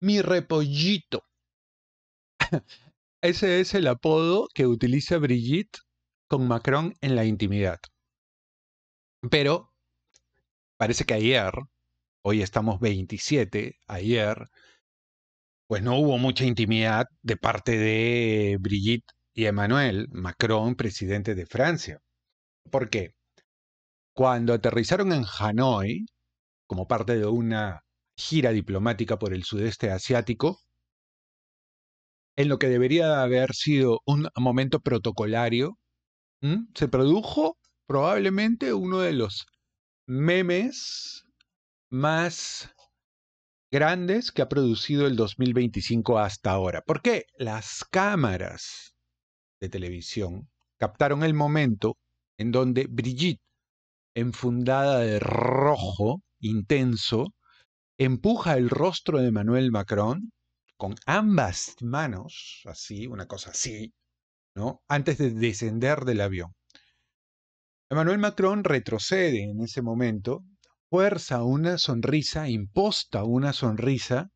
Mi repollito. Ese es el apodo que utiliza Brigitte con Macron en la intimidad. Pero parece que ayer, hoy estamos 27, ayer, pues no hubo mucha intimidad de parte de Brigitte y Emmanuel Macron, presidente de Francia. ¿Por qué? Cuando aterrizaron en Hanoi, como parte de una gira diplomática por el sudeste asiático, en lo que debería haber sido un momento protocolario, se produjo probablemente uno de los memes más grandes que ha producido el 2025 hasta ahora. ¿Por qué? Las cámaras de televisión captaron el momento en donde Brigitte, enfundada de rojo intenso, empuja el rostro de Emmanuel Macron con ambas manos, así, una cosa así, ¿no? Antes de descender del avión. Emmanuel Macron retrocede en ese momento, fuerza una sonrisa, imposta una sonrisa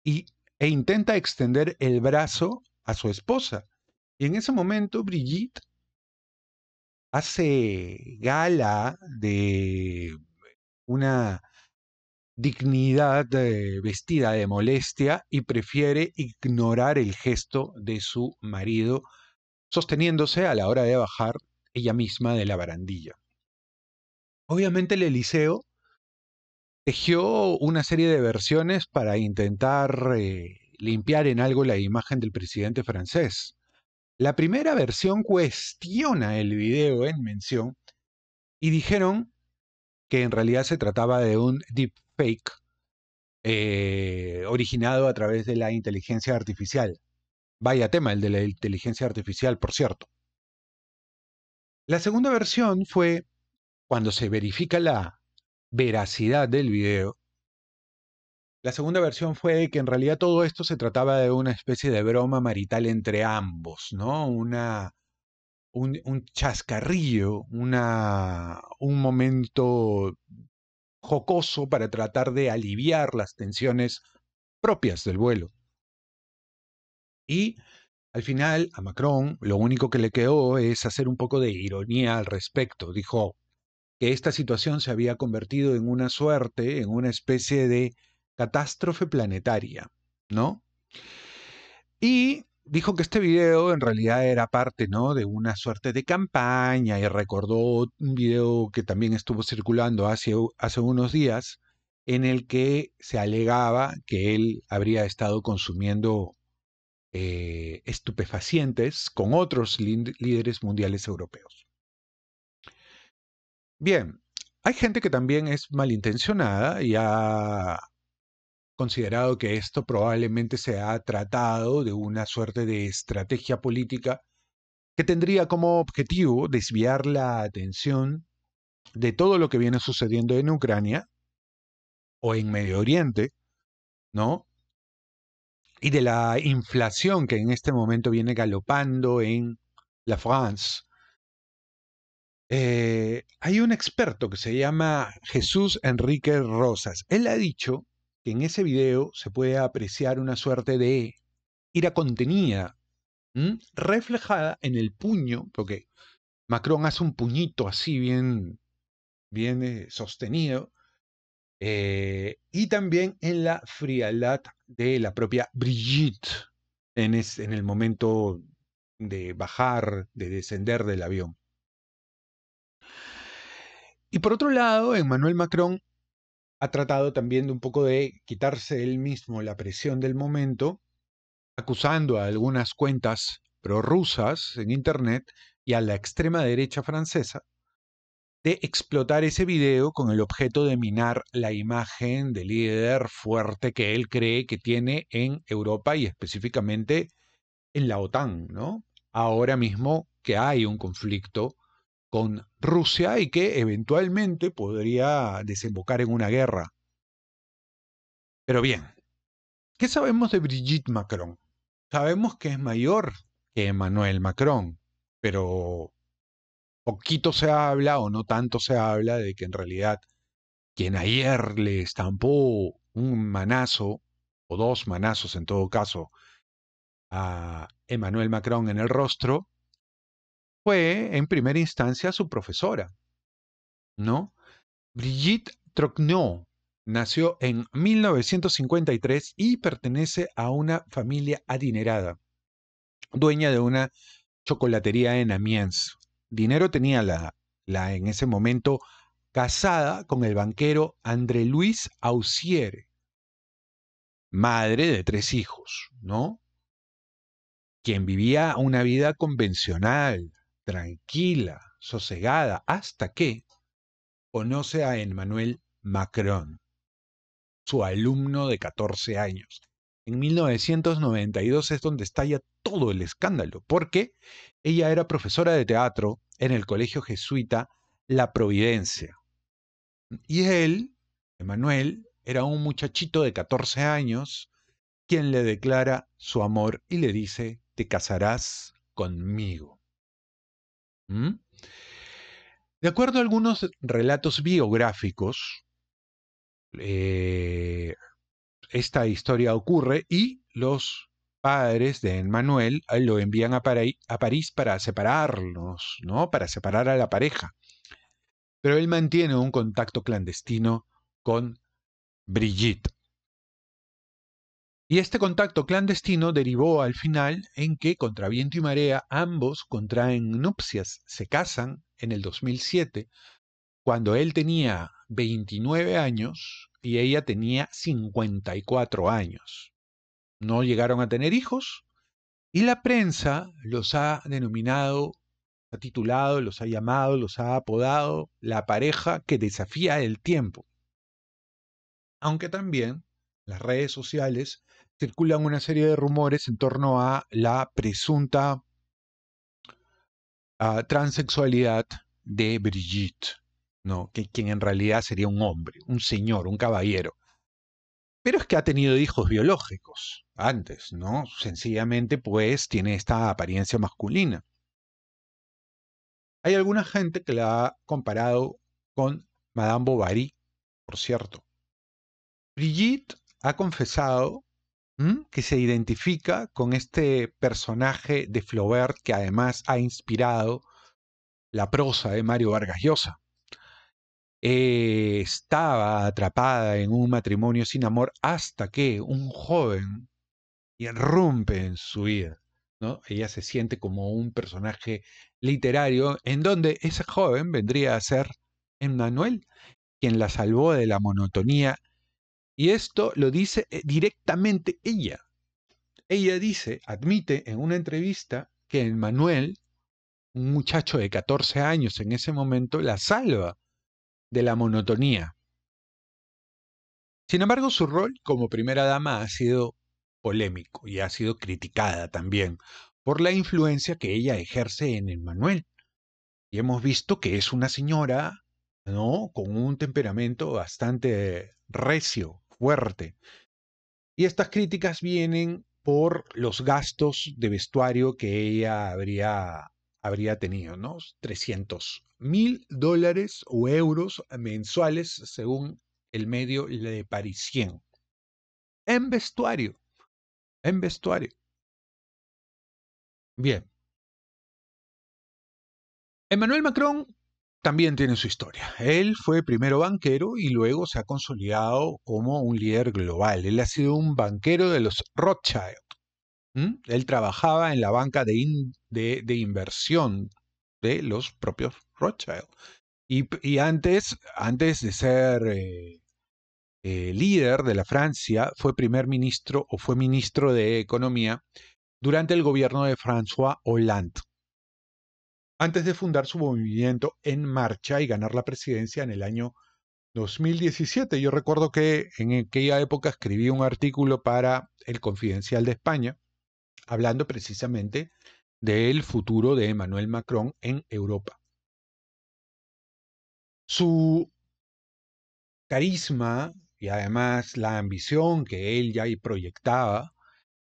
e intenta extender el brazo a su esposa. Y en ese momento Brigitte hace gala de una dignidad vestida de molestia y prefiere ignorar el gesto de su marido, sosteniéndose a la hora de bajar ella misma de la barandilla. Obviamente el Eliseo tejió una serie de versiones para intentar limpiar en algo la imagen del presidente francés. La primera versión cuestiona el video en mención y dijeron que en realidad se trataba de un deepfake originado a través de la inteligencia artificial. Vaya tema el de la inteligencia artificial, por cierto. La segunda versión fue cuando se verifica la veracidad del video. La segunda versión fue que en realidad todo esto se trataba de una especie de broma marital entre ambos, ¿no? Un chascarrillo, un momento jocoso para tratar de aliviar las tensiones propias del vuelo. Y al final a Macron lo único que le quedó es hacer un poco de ironía al respecto. Dijo que esta situación se había convertido en una suerte, en una especie de catástrofe planetaria, ¿no? Y dijo que este video en realidad era parte, ¿no?, de una suerte de campaña y recordó un video que también estuvo circulando hace unos días en el que se alegaba que él habría estado consumiendo estupefacientes con otros líderes mundiales europeos. Bien, hay gente que también es malintencionada y ha considerado que esto probablemente se ha tratado de una suerte de estrategia política que tendría como objetivo desviar la atención de todo lo que viene sucediendo en Ucrania o en Medio Oriente, ¿no? Y de la inflación que en este momento viene galopando en la France. Hay un experto que se llama Jesús Enrique Rosas. Él ha dicho que en ese video se puede apreciar una suerte de ira contenida, reflejada en el puño, porque Macron hace un puñito así bien sostenido, y también en la frialdad de la propia Brigitte en el momento de bajar, de descender del avión. Y por otro lado, Emmanuel Macron ha tratado también de un poco de quitarse él mismo la presión del momento, acusando a algunas cuentas prorrusas en Internet y a la extrema derecha francesa de explotar ese video con el objeto de minar la imagen del líder fuerte que él cree que tiene en Europa y específicamente en la OTAN, ¿no? Ahora mismo que hay un conflicto con Rusia y que eventualmente podría desembocar en una guerra. Pero bien, ¿qué sabemos de Brigitte Macron? Sabemos que es mayor que Emmanuel Macron, pero poquito se habla o no tanto se habla de que en realidad quien ayer le estampó un manazo o dos manazos en todo caso, a Emmanuel Macron en el rostro, fue en primera instancia su profesora, ¿no? Brigitte Trogneux nació en 1953 y pertenece a una familia adinerada, dueña de una chocolatería en Amiens. Dinero tenía la en ese momento casada con el banquero André Louis Auxier, madre de 3 hijos, ¿no? Quien vivía una vida convencional, tranquila, sosegada, hasta que conoce a Emmanuel Macron, su alumno de 14 años. En 1992 es donde estalla todo el escándalo, porque ella era profesora de teatro en el colegio jesuita La Providencia. Y él, Emmanuel, era un muchachito de 14 años quien le declara su amor y le dice, te casarás conmigo. ¿Mm? De acuerdo a algunos relatos biográficos, esta historia ocurre y los padres de Emmanuel lo envían a París para separarlos, ¿no? Para separar a la pareja. Pero él mantiene un contacto clandestino con Brigitte. Y este contacto clandestino derivó al final en que, contra viento y marea, ambos contraen nupcias, se casan en el 2007, cuando él tenía 29 años y ella tenía 54 años. No llegaron a tener hijos y la prensa los ha denominado, ha titulado, los ha llamado, los ha apodado la pareja que desafía el tiempo. Aunque también las redes sociales circulan una serie de rumores en torno a la presunta transexualidad de Brigitte, ¿no? Quien en realidad sería un hombre, un señor, un caballero. Pero es que ha tenido hijos biológicos antes, ¿no? Sencillamente, pues, tiene esta apariencia masculina. Hay alguna gente que la ha comparado con Madame Bovary, por cierto. Brigitte ha confesado que se identifica con este personaje de Flaubert que además ha inspirado la prosa de Mario Vargas Llosa. Estaba atrapada en un matrimonio sin amor hasta que un joven irrumpe en su vida, ¿no? Ella se siente como un personaje literario en donde ese joven vendría a ser Emmanuel, quien la salvó de la monotonía. Y esto lo dice directamente ella. Ella dice, admite en una entrevista que Emmanuel, un muchacho de 14 años en ese momento, la salva de la monotonía. Sin embargo, su rol como primera dama ha sido polémico y ha sido criticada también por la influencia que ella ejerce en Emmanuel. Y hemos visto que es una señora, ¿no? Con un temperamento bastante recio, fuerte. Y estas críticas vienen por los gastos de vestuario que ella habría tenido, ¿no? $300.000 o euros mensuales, según el medio Le Parisien. En vestuario, en vestuario. Bien. Emmanuel Macron también tiene su historia. Él fue primero banquero y luego se ha consolidado como un líder global. Él ha sido un banquero de los Rothschild. Él trabajaba en la banca de inversión de los propios Rothschild. Y antes de ser líder de la Francia, fue primer ministro o fue ministro de Economía durante el gobierno de François Hollande, antes de fundar su movimiento En Marcha y ganar la presidencia en el año 2017. Yo recuerdo que en aquella época escribí un artículo para El Confidencial de España, hablando precisamente del futuro de Emmanuel Macron en Europa. Su carisma y además la ambición que él ya proyectaba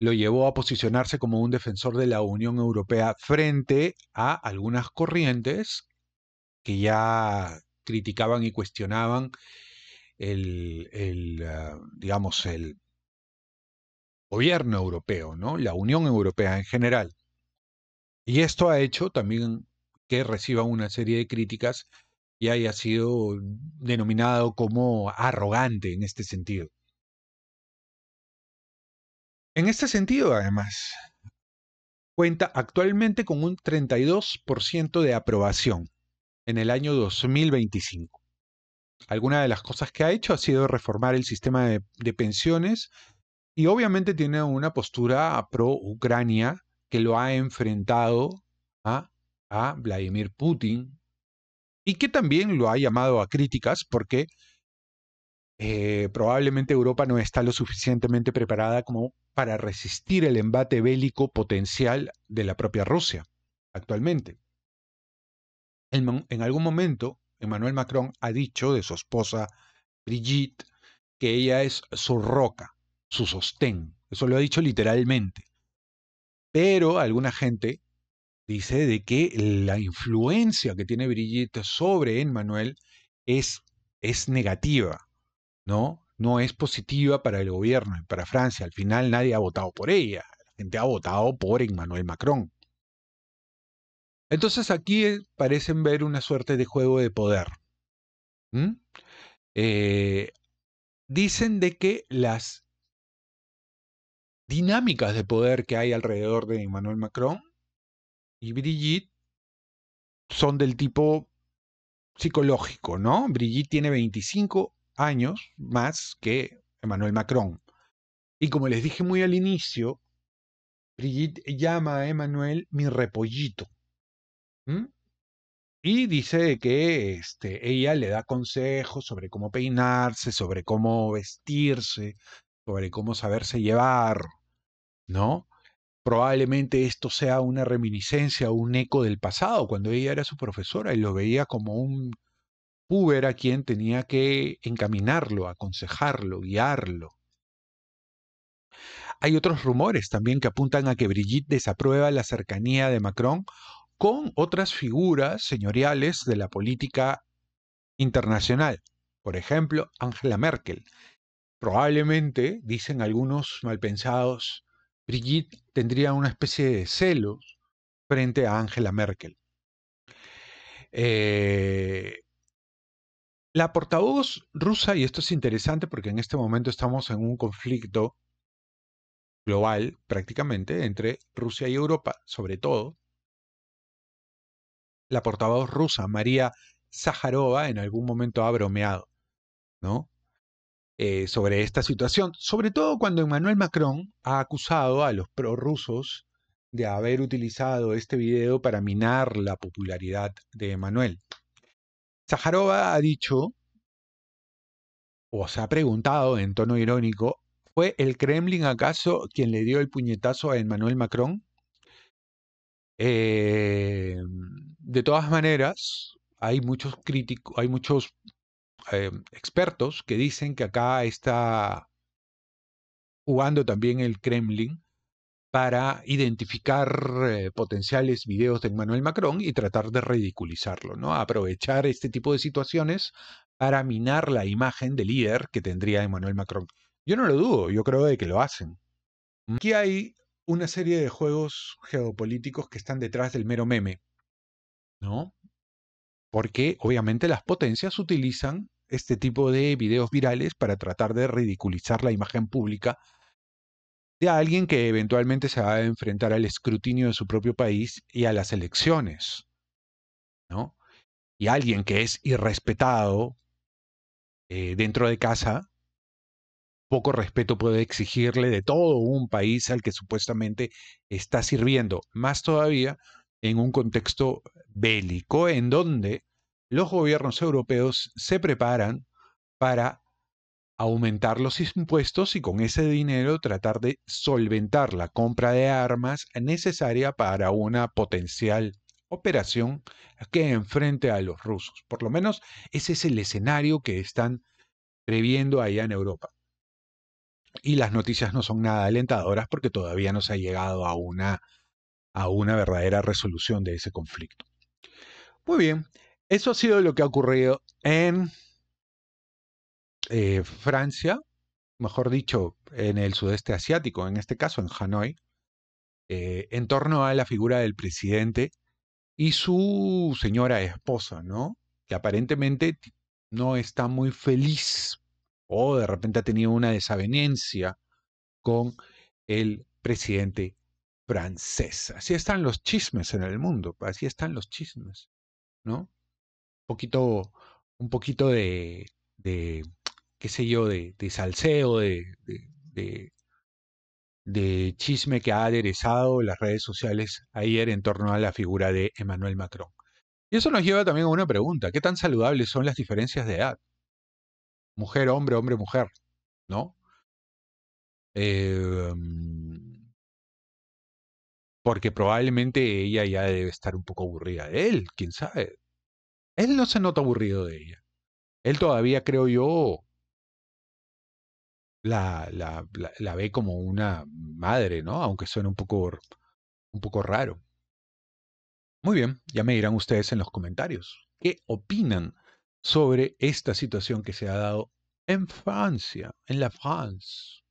lo llevó a posicionarse como un defensor de la Unión Europea frente a algunas corrientes que ya criticaban y cuestionaban digamos, gobierno europeo, ¿no? La Unión Europea en general. Y esto ha hecho también que reciba una serie de críticas y haya sido denominado como arrogante en este sentido. En este sentido, además, cuenta actualmente con un 32% de aprobación en el año 2025. Alguna de las cosas que ha hecho ha sido reformar el sistema de pensiones y obviamente tiene una postura pro-Ucrania que lo ha enfrentado a, a Vladimir Putin y que también lo ha llamado a críticas porque probablemente Europa no está lo suficientemente preparada como para resistir el embate bélico potencial de la propia Rusia actualmente. En algún momento, Emmanuel Macron ha dicho de su esposa Brigitte que ella es su roca, su sostén. Eso lo ha dicho literalmente. Pero alguna gente dice de que la influencia que tiene Brigitte sobre Emmanuel es, es negativa, ¿no? No es positiva para el gobierno y para Francia. Al final nadie ha votado por ella. La gente ha votado por Emmanuel Macron. Entonces aquí parecen ver una suerte de juego de poder. ¿Mm? Eh, dicen de que las dinámicas de poder que hay alrededor de Emmanuel Macron y Brigitte son del tipo psicológico, ¿no? Brigitte tiene 25 años más que Emmanuel Macron. Y como les dije muy al inicio, Brigitte llama a Emmanuel mi repollito. ¿Mm? Y dice que ella le da consejos sobre cómo peinarse, sobre cómo vestirse, sobre cómo saberse llevar, ¿no? Probablemente esto sea una reminiscencia o un eco del pasado, cuando ella era su profesora y lo veía como un puber a quien tenía que encaminarlo, aconsejarlo, guiarlo. Hay otros rumores también que apuntan a que Brigitte desaprueba la cercanía de Macron con otras figuras señoriales de la política internacional. Por ejemplo, Angela Merkel. Probablemente, dicen algunos malpensados, Brigitte tendría una especie de celos frente a Angela Merkel. La portavoz rusa, y esto es interesante porque en este momento estamos en un conflicto global prácticamente entre Rusia y Europa, sobre todo, la portavoz rusa, María Zaharova, en algún momento ha bromeado, ¿no? Sobre esta situación, sobre todo cuando Emmanuel Macron ha acusado a los prorrusos de haber utilizado este video para minar la popularidad de Emmanuel. Zaharova ha dicho, o se ha preguntado en tono irónico, ¿fue el Kremlin acaso quien le dio el puñetazo a Emmanuel Macron? De todas maneras, hay muchos críticos, hay muchos expertos que dicen que acá está jugando también el Kremlin para identificar potenciales videos de Emmanuel Macron y tratar de ridiculizarlo, ¿no? Aprovechar este tipo de situaciones para minar la imagen de líder que tendría Emmanuel Macron. Yo no lo dudo, yo creo de que lo hacen. Aquí hay una serie de juegos geopolíticos que están detrás del mero meme, ¿no? Porque obviamente las potencias utilizan este tipo de videos virales para tratar de ridiculizar la imagen pública de alguien que eventualmente se va a enfrentar al escrutinio de su propio país y a las elecciones, ¿no? Y alguien que es irrespetado dentro de casa, poco respeto puede exigirle de todo un país al que supuestamente está sirviendo, más todavía en un contexto bélico en donde los gobiernos europeos se preparan para aumentar los impuestos y con ese dinero tratar de solventar la compra de armas necesaria para una potencial operación que enfrente a los rusos. Por lo menos ese es el escenario que están previendo allá en Europa. Y las noticias no son nada alentadoras porque todavía no se ha llegado a una verdadera resolución de ese conflicto. Muy bien, eso ha sido lo que ha ocurrido en Francia, mejor dicho, en el sudeste asiático, en este caso en Hanoi, en torno a la figura del presidente y su señora esposa, ¿no? Que aparentemente no está muy feliz o de repente ha tenido una desavenencia con el presidente francés. Así están los chismes en el mundo, así están los chismes, ¿no? Poquito, un poquito de qué sé yo, de salseo, de chisme que ha aderezado las redes sociales ayer en torno a la figura de Emmanuel Macron. Y eso nos lleva también a una pregunta, ¿qué tan saludables son las diferencias de edad? Mujer, hombre, hombre, mujer, ¿no? Eh, Porque probablemente ella ya debe estar un poco aburrida de él, quién sabe. Él no se nota aburrido de ella. Él todavía, creo yo, la ve como una madre, ¿no? Aunque suene un poco raro. Muy bien, ya me dirán ustedes en los comentarios qué opinan sobre esta situación que se ha dado en Francia, en la France.